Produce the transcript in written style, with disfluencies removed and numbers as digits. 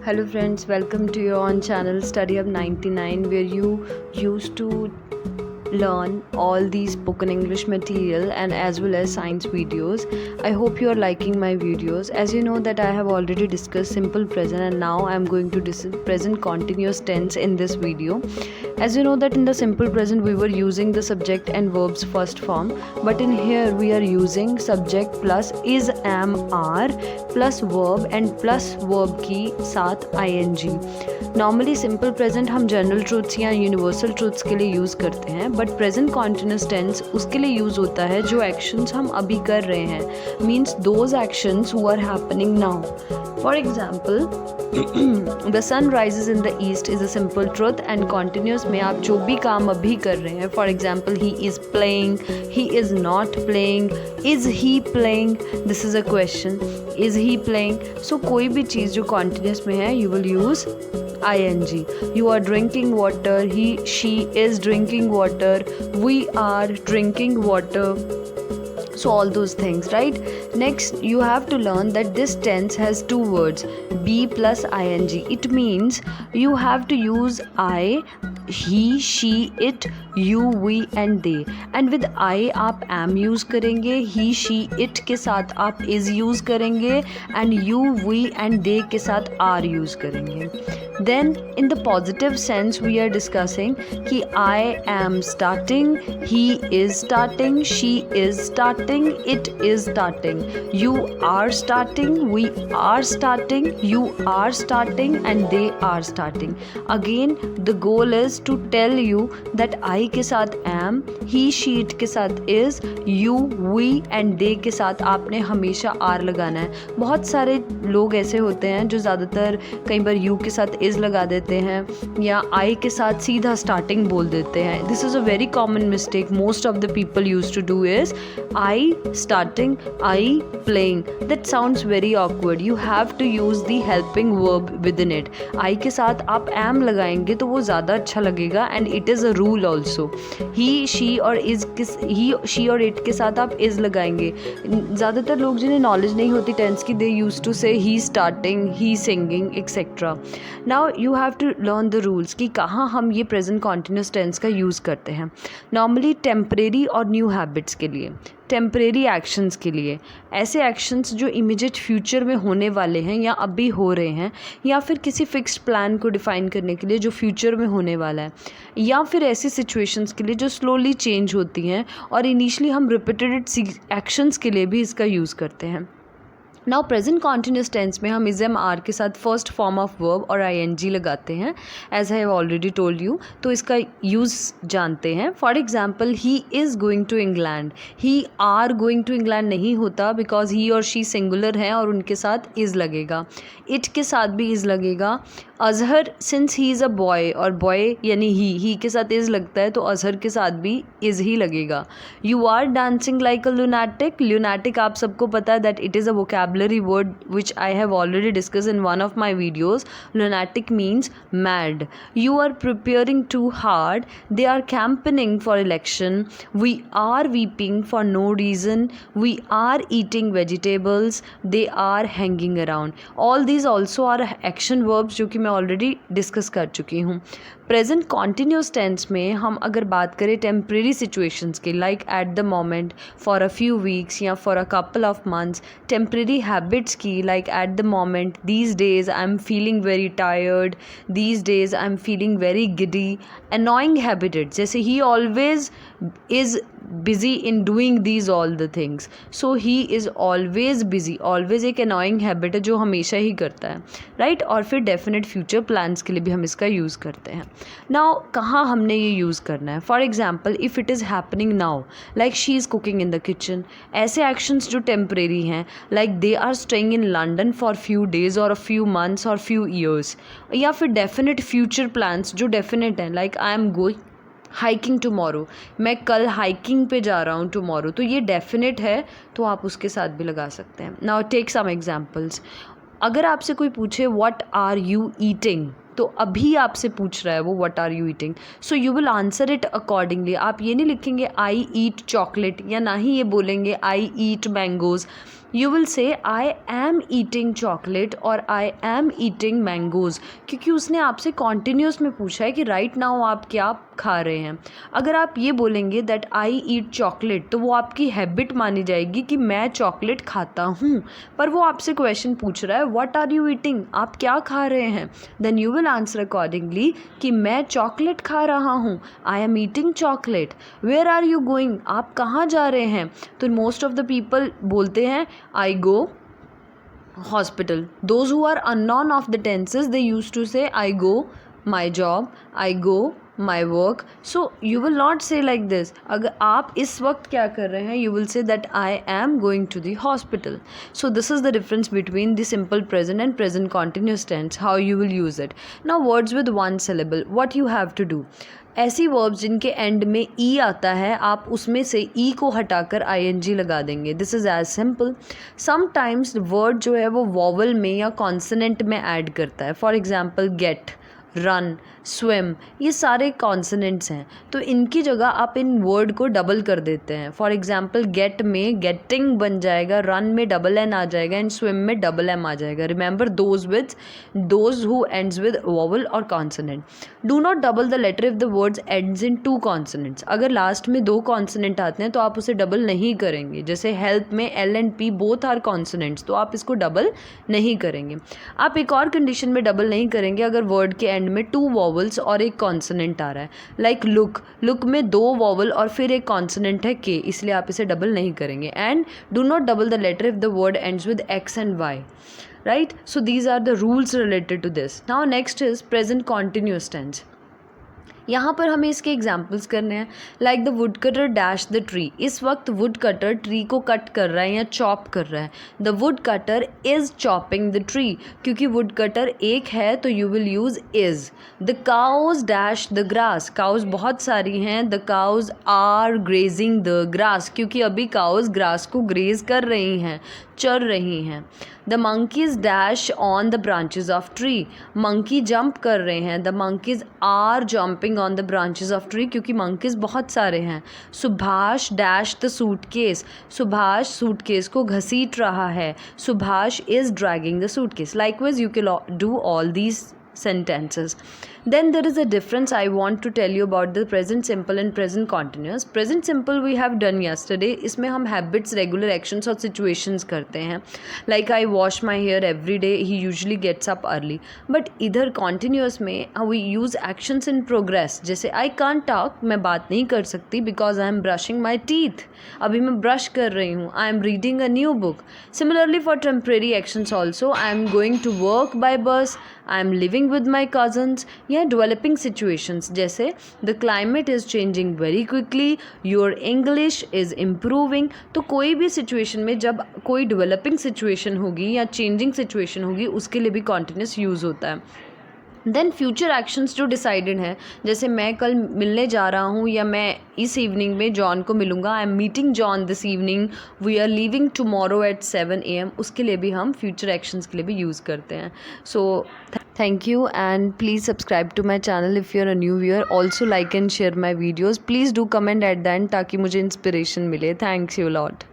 Hello friends, welcome to your own channel Study Up 99 where you used to learn all these spoken English material and as well as science videos. I hope you are liking my videos. As you know that I have already discussed simple present and now I am going to discuss present continuous tense in this video. As you know that in the simple present we were using the subject and verbs first form, but in here we are using subject plus is, am, are plus verb and plus verb की साथ ing. Normally simple present हम general truths या universal truths के लिए use करते हैं, but present continuous tense उसके लिए यूज़ होता है जो एक्शंस हम अभी कर रहे हैं, means those actions who are happening now. For example the sun rises in the east is a simple truth and continuous में आप जो भी काम अभी कर रहे हैं, for example he is playing, he is not playing, is he playing, this is a question, is he playing. So कोई भी चीज़ जो कॉन्टिन्यूस में है you will use ing. You are drinking water, he she is drinking water, we are drinking water. So all those things, right? Next you have to learn that this tense has two words, be plus ing. It means you have to use I, he, she, it, you, we and they. And with I आप am use करेंगे, he, she, it के साथ आप is use करेंगे and you, we and they के साथ are use करेंगे. Then in the positive sense we are discussing कि I am starting, he is starting, she is starting, it is starting, you are starting, we are starting, you are starting and they are starting. Again the goal is to tell you that I के साथ am, he, she, it के साथ is, you, we and they के साथ आपने हमेशा are लगाना है. बहुत सारे लोग ऐसे होते हैं जो ज़्यादातर कई बार you के साथ is लगा देते हैं या I के साथ सीधा starting बोल देते हैं. This is a very common mistake most of the people used to do is I starting, I playing. That sounds very awkward. You have to use the helping verb within it. I के साथ आप am लगाएंगे तो वो ज़्यादा अच्छा लगेगा and it is a rule also. He, she और is he, she और it के साथ आप is लगाएंगे. ज़्यादातर लोग जिन्हें नॉलेज नहीं होती टेंस की they used to say he starting, he singing etc. Now you have to learn the rules कि कहाँ हम ये present continuous tense का यूज़ करते हैं. Normally temporary और new habits के लिए, टेम्परेरी एक्शंस के लिए, ऐसे एक्शंस जो इमीडिएट फ्यूचर में होने वाले हैं या अभी हो रहे हैं, या फिर किसी फिक्स्ड प्लान को डिफ़ाइन करने के लिए जो फ्यूचर में होने वाला है, या फिर ऐसी सिचुएशंस के लिए जो स्लोली चेंज होती हैं और इनिशियली हम रिपीटेड एक्शंस के लिए भी इसका यूज़ करते हैं. नाउ प्रेजेंट कॉन्टिन्यूस टेंस में हम इज एम आर के साथ फर्स्ट फॉर्म ऑफ वर्ब और ing लगाते हैं, as I have already told you. तो इसका यूज़ जानते हैं. For example he is going to England, he are going to England नहीं होता बिकॉज ही और शी सिंगुलर हैं और उनके साथ इज़ लगेगा. इट के साथ भी इज़ लगेगा. Azhar since he is a boy, और बॉय यानी ही के साथ इज़ लगता है तो अजहर के साथ भी इज़ ही लगेगा. You are dancing like a lunatic, lunatic आप सबको पता है that it is a vocabulary word which I have already discussed in one of my videos. Lunatic means mad. You are preparing too hard, they are campaigning for election, we are weeping for no reason, we are eating vegetables, they are hanging around. All these also are action verbs जो कि मैं already discuss कर चुकी हूँ. Present continuous tense में हम अगर बात करें टेम्प्रेरी सिचुएशंस की, like at the moment, for a few weeks या for a couple of months. Temporary habits की, like at the moment, these days I am feeling very tired, these days I am feeling very giddy. Annoying habited जैसे he always is busy in doing these all the things, so he is always busy. always एक annoying habit है जो हमेशा ही करता है, right? और फिर definite future plans के लिए भी हम इसका यूज़ करते हैं. now कहाँ हमने ये यूज़ करना है? for example if it is happening now, like she is cooking in the kitchen. ऐसे actions जो temporary हैं, like they are staying in London for few days or a few months or few years. या फिर definite future plans जो definite हैं, like I am going hiking tomorrow, मैं कल hiking पे जा रहा हूँ टुमारो, तो ये डेफिनेट है तो आप उसके साथ भी लगा सकते हैं. Now take some examples. अगर आपसे कोई पूछे व्हाट आर यू ईटिंग, तो अभी आपसे पूछ रहा है वो what are you eating, so you will answer it accordingly. आप ये नहीं लिखेंगे आई ईट चॉकलेट, या ना ही ये बोलेंगे I eat mangoes. You will say I am eating chocolate और आई एम ईटिंग मैंगोज़, क्योंकि उसने आपसे कॉन्टिन्यूस में पूछा है कि राइट नाउ आप क्या खा रहे हैं। अगर आप ये बोलेंगे दैट आई ईट चॉकलेट, तो वो आपकी हैबिट मानी जाएगी कि मैं चॉकलेट खाता हूँ, पर वो आपसे क्वेश्चन पूछ रहा है व्हाट आर यू ईटिंग, आप क्या खा रहे हैं। Then you will answer accordingly कि मैं चॉकलेट खा रहा हूँ, I am eating chocolate. Where are you going, आप कहाँ जा रहे हैं। तो मोस्ट ऑफ द पीपल बोलते हैं I go hospital. Those who are unknown of the tenses they use to say I go my job, I go my work. So you will not say like this. अगर आप इस वक्त क्या कर रहे हैं, you will say that I am going to the hospital. So this is the difference between the simple present and present continuous tense, how you will use it. Now words with one syllable, what you have to do. ऐसी verbs जिनके end में E आता है, आप उसमें से ई को हटाकर आईएनजी लगा देंगे। This is as simple. Sometimes word जो है वो वॉवल में या कॉन्सनेंट में ऐड करता है। For example get, run, swim, ये सारे कॉन्सनेंट्स हैं, तो इनकी जगह आप इन वर्ड को डबल कर देते हैं। फॉर एग्जाम्पल गेट में गेटिंग बन जाएगा, रन में डबल एन आ जाएगा एंड स्विम में डबल एम आ जाएगा। Remember those who ends with vowel और consonant. Do not double the letter if the words ends in two consonants. अगर लास्ट में दो कॉन्सनेंट आते हैं तो आप उसे डबल नहीं करेंगे। जैसे हेल्प में L and P both are consonants, तो आप इसको डबल नहीं करेंगे। आप एक और कंडीशन में डबल नहीं करेंगे अगर वर्ड के एंड में टू वॉवल्स और एक कॉन्सनेंट आ रहा है। लाइक लुक में दो वॉवल और फिर एक कॉन्सनेंट है के, इसलिए आप इसे डबल नहीं करेंगे। And do not double the letter if the word ends with X and Y, right. So these are the rules related to this. Now next is present continuous tense. यहाँ पर हमें इसके एग्जाम्पल्स करने हैं। Like the wood cutter dash the tree. इस वक्त wood cutter tree को cut कर रहा है या चॉप कर रहा है। The wood cutter is chopping the tree, क्योंकि वुड कटर एक है तो you will use is. The cows dash the grass. Cows बहुत सारी हैं। The cows are grazing the grass, क्योंकि अभी काउज ग्रास को ग्रेज कर रही हैं, चर रही हैं। The monkeys dash on the branches of tree. Monkey jump कर रहे हैं। The monkeys are jumping on the branches of tree, क्योंकि मंकीज बहुत सारे हैं। Subhash dash the suitcase. Subhash suitcase को घसीट रहा है। Subhash is dragging the suitcase. Likewise you can do all these sentences. Then there is a difference I want to tell you about the present simple and present continuous. Present simple we have done yesterday. इसमें हम habits, regular actions और situations करते हैं. Like I wash my hair every day. He usually gets up early. But इधर continuous में we use actions in progress. जैसे I can't talk, मैं बात नहीं कर सकती because I am brushing my teeth. अभी मैं brush कर रही हूँ. I am reading a new book. Similarly for temporary actions also, I am going to work by bus. I am living with my cousins. या developing situations जैसे the climate is changing very quickly, your English is improving. तो कोई भी situation में जब कोई developing situation होगी या चेंजिंग सिचुएशन होगी, उसके लिए भी कॉन्टिन्यूस यूज़ होता है। देन फ्यूचर एक्शंस जो डिसाइडेड हैं, जैसे मैं कल मिलने जा रहा हूँ या मैं इस इवनिंग में जॉन को मिलूँगा, I am meeting John this evening, we are leaving tomorrow at 7 AM, उसके लिए भी हम फ्यूचर एक्शंस के लिए भी यूज़ करते हैं। सो thank you and please subscribe to my channel if you're a new viewer. Also like and share my videos. Please do comment at the end ताकि मुझे इंस्पिरेशन मिले. Thanks you a lot.